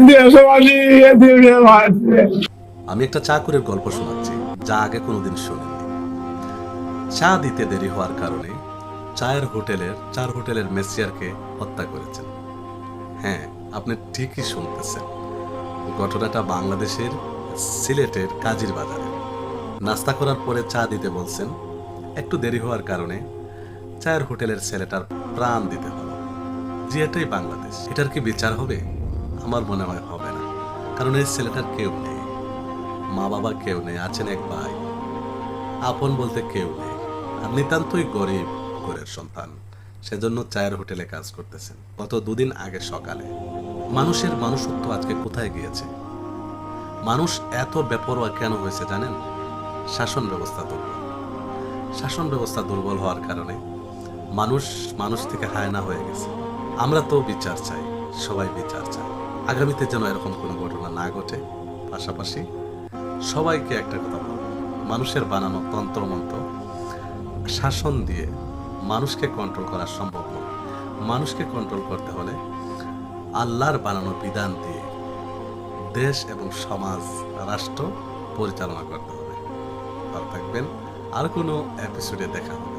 দেশবাসী এদিকে মারছে। আমি একটা চাকরের গল্প শোনাচ্ছি, যা আগে কোনোদিন শুনিনি। চা দিতে দেরি হওয়ার কারণে চার হোটেলের মেসিয়ারকে হত্যা করেছেন। হ্যাঁ, আপনি ঠিকই শুনতেছেন। ঘটনাটা বাংলাদেশের সিলেটের কাজীর বাজারে। নাস্তা করার পরে চা দিতে বলছেন, একটু দেরি হওয়ার কারণে চায়ের হোটেলের ছেলেটার প্রাণ দিতে হলো। জি, এটাই বাংলাদেশ। এটার কি বিচার হবে? আমার মনে হয় হবে না, কারণ এই ছেলেটার কেউ নেই, মা বাবা কেউ নেই, আছেন এক ভাই, আপন বলতে কেউ নেই, আর নিতান্তই গরিব ঘরের সন্তান। সেজন্য চায়ের হোটেলে কাজ করতেছেন। গত দুদিন আগে সকালে মানুষের মানুষত্ব আজকে কোথায় গিয়েছে? মানুষ এত বেপরোয়া কেন হয়েছে জানেন? শাসন ব্যবস্থা দুর্বল। শাসন ব্যবস্থা দুর্বল হওয়ার কারণে মানুষ থেকে হায়না হয়ে গেছে। আমরা তো বিচার চাই, সবাই বিচার চাই। আগামীতে যেন এরকম কোনো ঘটনা না ঘটে। পাশাপাশি সবাইকে একটা কথা বলবো, মানুষের বানানো তন্ত্রমন্ত্র শাসন দিয়ে মানুষকে কন্ট্রোল করা সম্ভব নয়। মানুষকে কন্ট্রোল করতে হলে আল্লাহর বানানো বিধান দিয়ে দেশ এবং সমাজ, রাষ্ট্র পরিচালনা করতে হবে। ভালো থাকবেন, আর কোনো এপিসোডে দেখা হবে।